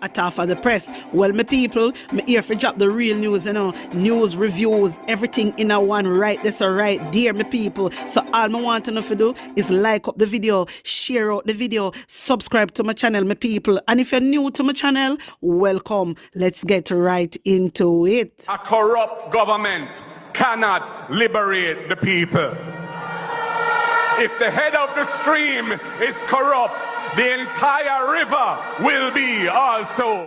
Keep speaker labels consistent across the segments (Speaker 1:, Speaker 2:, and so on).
Speaker 1: At half of the press. Well, my people, me here for drop the real news, news, reviews, everything in a one right this or right there, my people. So all I want to know to do is like up the video, share out the video, subscribe to my channel, my people. And if you're new to my channel, welcome. Let's get right into it.
Speaker 2: A corrupt government cannot liberate the people. If the head of the stream is corrupt, the entire river will be also.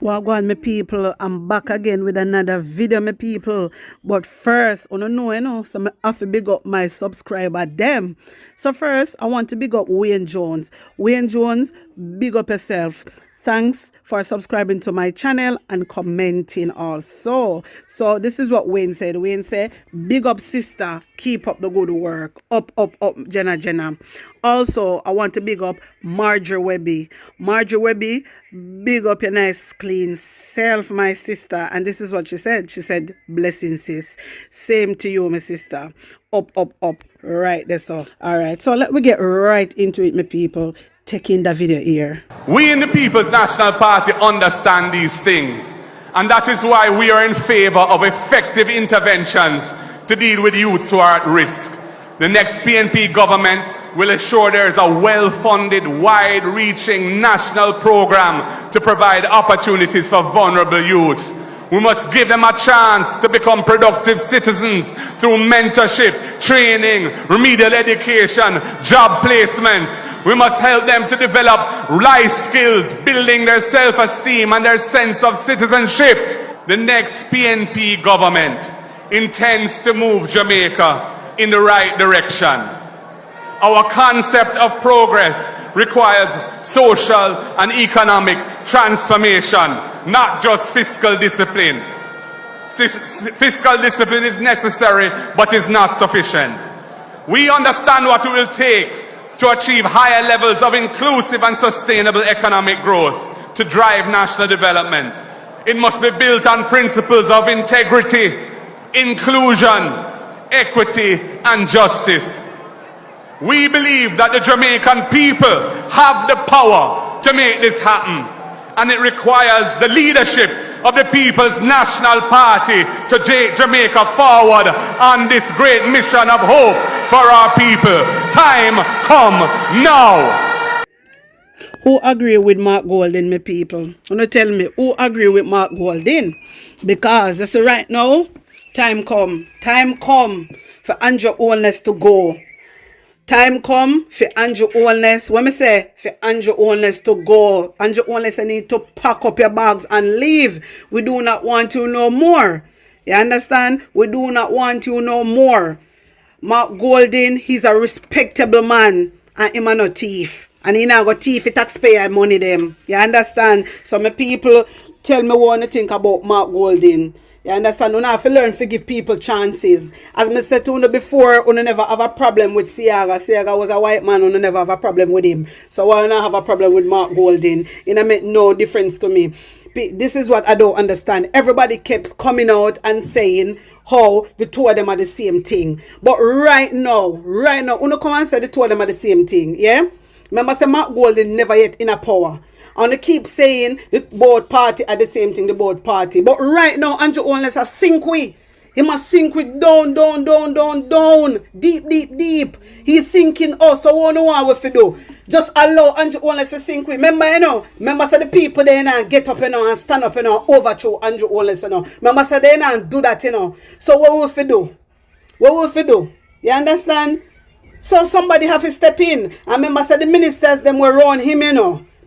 Speaker 1: Well, go on, my people. I'm back again with another video, my people. But first, I don't know, so I have to big up my subscriber, them. So first, I want to big up Wayne Jones. Wayne Jones, big up yourself. Thanks for subscribing to my channel and commenting also. So this is what Wayne said. Wayne said, big up sister, keep up the good work. Up, Jenna. Also, I want to big up Marjorie Webby. Marjorie Webby, big up your nice clean self, my sister. And this is what she said. She said, blessings, sis. Same to you, my sister. Up. Right, that's all. All right, so let me get right into it, my people. Taking the video here.
Speaker 2: We in the People's National Party understand these things, and that is why we are in favor of effective interventions to deal with youths who are at risk. The next PNP government will ensure there is a well-funded, wide-reaching national program to provide opportunities for vulnerable youths. We must give them a chance to become productive citizens through mentorship, training, remedial education, job placements. We must help them to develop life skills, building their self-esteem and their sense of citizenship. The next PNP government intends to move Jamaica in the right direction. Our concept of progress requires social and economic transformation, not just fiscal discipline. Fiscal discipline is necessary, but is not sufficient. We understand what it will take to achieve higher levels of inclusive and sustainable economic growth to drive national development. It must be built on principles of integrity, inclusion, equity, and justice. We believe that the Jamaican people have the power to make this happen, and it requires the leadership of the People's National Party to take Jamaica forward on this great mission of hope for our people. Time come now.
Speaker 1: Who agree with Mark Golden, my people? Wanna tell me who agree with Mark Golden? Because that's right now, time come for Andrew Holness to go. Time come for Andrew Holness. When I say for Andrew Holness to go, Andrew Holness, I need to pack up your bags and leave. We do not want you no more. You understand? We do not want you no more. Mark Golden, he's a respectable man, and him a no thief. And he not got thief the taxpayer money them. You understand? So my people, tell me what you think about Mark Golden. You understand? You have to learn to give people chances. As I said to you before, you never have a problem with Caah. Caah was a white man, you never have a problem with him. So why you not have a problem with Mark Golden? It make no difference to me. This is what I don't understand. Everybody keeps coming out and saying how the two of them are the same thing. But right now, you come and say the two of them are the same thing. Yeah? Remember, say Mark Golden never yet in a power. And they keep saying the board party are the same thing, the board party. But right now, Andrew Holness has sink with. He must sink with down. Deep. He's sinking us. So what do you want to do? Just allow Andrew Holness to sink with. Remember, say the people there get up and stand up overthrow Andrew Holness. Remember, say they do that. So what will we do? What will we do? You understand? So somebody have to step in. And remember, say the ministers them were around him.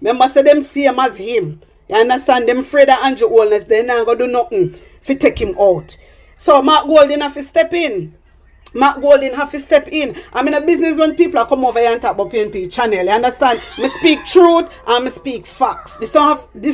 Speaker 1: Remember, say them same as him. You understand? Them afraid of Andrew Holness, they not going to do nothing to take him out. So Mark Golden have to step in. Mark Golden have to step in. I'm in a business when people are come over here and talk about PNP channel. You understand? Me speak truth and me speak facts. This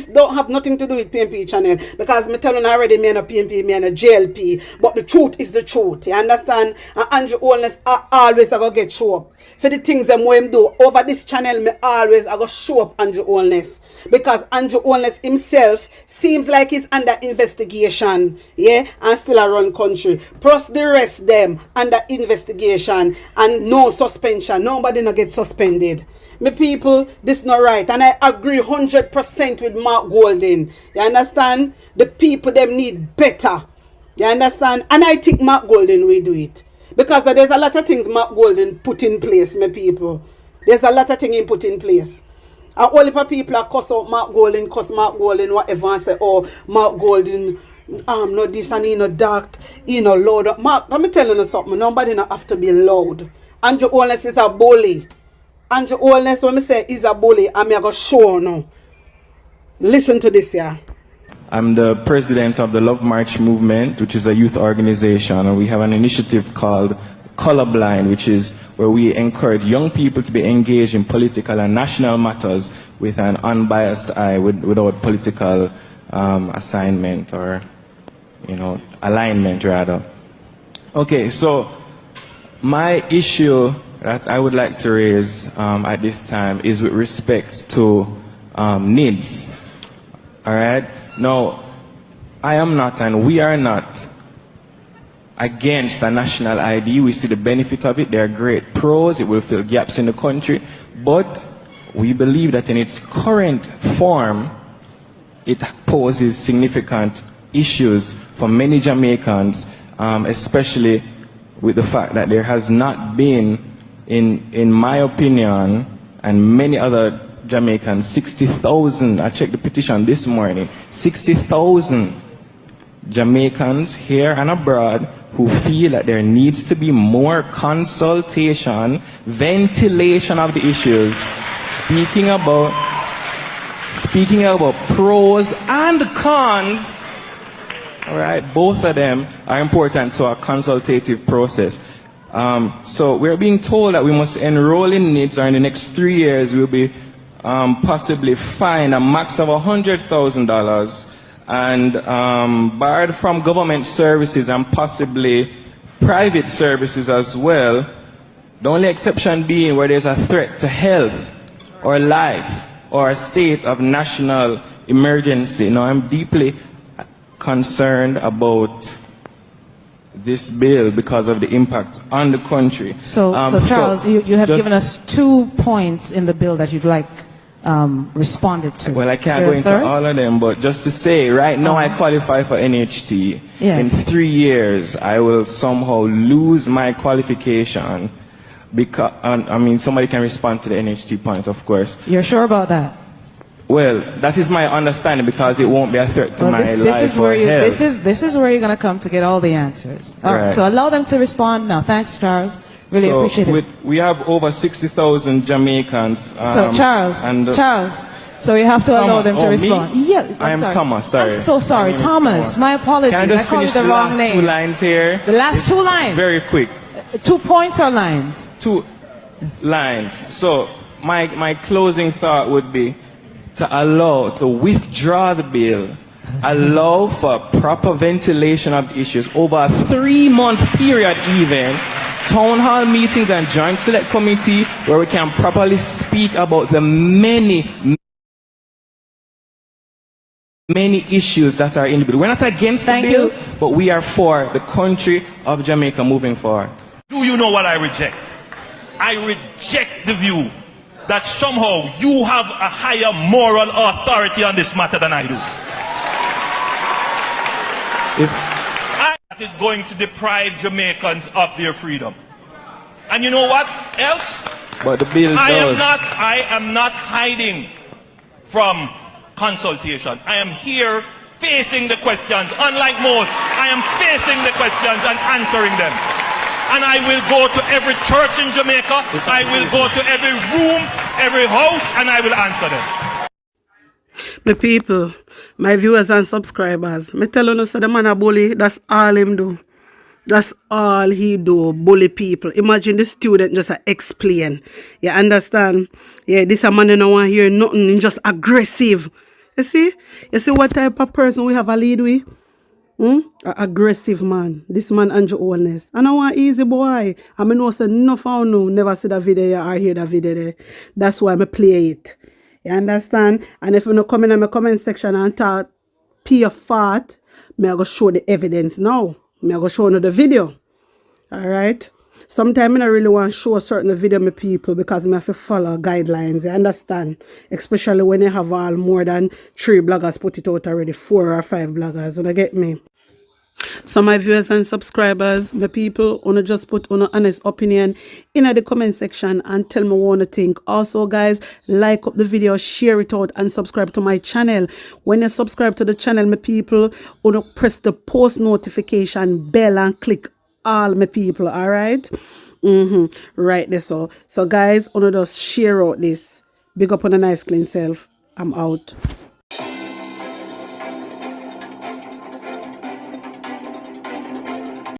Speaker 1: don't have nothing to do with PNP channel. Because me tell you already, me and a PNP, me and a JLP. But the truth is the truth. You understand? And Andrew Holness always going to get show up. For the things them him do. Over this channel, me always going to show up Andrew Holness. Because Andrew Holness himself seems like he's under investigation. Yeah? And still a run country. Plus the rest them under investigation and no suspension. Nobody no get suspended. My people, this not right. And I agree 100% with Mark Golden. You understand? The people, them need better. You understand? And I think Mark Golden will do it. Because there's a lot of things Mark Golden put in place, my people. There's a lot of things he put in place. And all the people are cuss out Mark Golden, whatever, and say, oh, Mark Golden, no this and he no that, he no loud. Mark, let me tell you something. Nobody not have to be loud. Andrew Holness is a bully. Andrew Holness, when I say is a bully, I'm going to show now. Listen to this here.
Speaker 3: I'm the president of the Love March movement, which is a youth organization, and we have an initiative called Colorblind, which is where we encourage young people to be engaged in political and national matters with an unbiased eye, without political assignment or, alignment rather. Okay, so my issue that I would like to raise at this time is with respect to needs. All right? Now, I am not, and we are not, against a national ID. We see the benefit of it. There are great pros. It will fill gaps in the country. But we believe that in its current form, it poses significant issues for many Jamaicans, especially with the fact that there has not been, in my opinion, and many other Jamaicans, 60,000, I checked the petition this morning, 60,000 Jamaicans here and abroad who feel that there needs to be more consultation, ventilation of the issues, speaking about pros and cons. All right, both of them are important to our consultative process. So we're being told that we must enroll in NIDS, or in the next 3 years we'll be possibly fined a max of $100,000 and barred from government services and possibly private services as well. The only exception being where there's a threat to health or life or a state of national emergency. Now, I'm deeply concerned about this bill because of the impact on the country.
Speaker 4: So Charles, you have given us 2 points in the bill that you'd like responded to.
Speaker 3: Well, I can't go into all of them, but just to say, right now I qualify for NHT.
Speaker 4: Yes.
Speaker 3: In 3 years, I will somehow lose my qualification because, I mean, somebody can respond to the NHT point, of course.
Speaker 4: You're sure about that?
Speaker 3: Well, that is my understanding because it won't be a threat to my life or health.
Speaker 4: This is where you're going to come to get all the answers. All right.
Speaker 3: Right.
Speaker 4: So allow them to respond now. Thanks, Charles. Really appreciate it.
Speaker 3: We have over 60,000 Jamaicans.
Speaker 4: So Charles, so you have to allow them to respond.
Speaker 3: Me?
Speaker 4: Yeah,
Speaker 3: I'm
Speaker 4: sorry.
Speaker 3: Thomas, sorry.
Speaker 4: I'm so sorry, Thomas. My apologies.
Speaker 3: Can I just
Speaker 4: called
Speaker 3: finish
Speaker 4: you the
Speaker 3: the
Speaker 4: wrong
Speaker 3: last
Speaker 4: name.
Speaker 3: 2 lines here?
Speaker 4: The last 2 lines.
Speaker 3: Very quick.
Speaker 4: 2 points or lines?
Speaker 3: 2 lines. So my closing thought would be to withdraw the bill, allow for proper ventilation of the issues over a 3-month period even, town hall meetings and joint select committee where we can properly speak about the many issues that are in the bill. We're not against the bill, but we are for the country of Jamaica moving forward.
Speaker 5: Do you know what I reject? I reject the view that somehow you have a higher moral authority on this matter than I do. That is going to deprive Jamaicans of their freedom. And you know what else?
Speaker 3: But the bill
Speaker 5: I am not hiding from consultation. I am here facing the questions. Unlike most, I am facing the questions and answering them. And I will go to every church in Jamaica. I will go to every room, every house, and I will answer them.
Speaker 1: My people, my viewers and subscribers, me tell you, so the man a bully, that's all him do. That's all he do, bully people. Imagine the student just explain. You understand? Yeah, this a man don't want to hear nothing, he just aggressive. You see what type of person we have a lead with? Aggressive man. This man Andrew Holness. And I want easy boy. I mean no say no found no never see the video or hear the video there. That's why I play it. You understand? And if you come in my comment section and talk pure fart, me I go show the evidence now. Me I go show you the video. Alright? Sometimes I don't really want to show a certain video my people because I have to follow guidelines. You understand? Especially when you have all more than 3 bloggers put it out already, 4 or 5 bloggers. You get me? So my viewers and subscribers, my people, wanna just put on an honest opinion in the comment section and tell me what you think. Also guys, like up the video, share it out and subscribe to my channel. When you subscribe to the channel, my people, wanna press the post notification bell and click all my people, all right? Right there. So guys, wanna just share out this. Big up on a nice clean self. I'm out.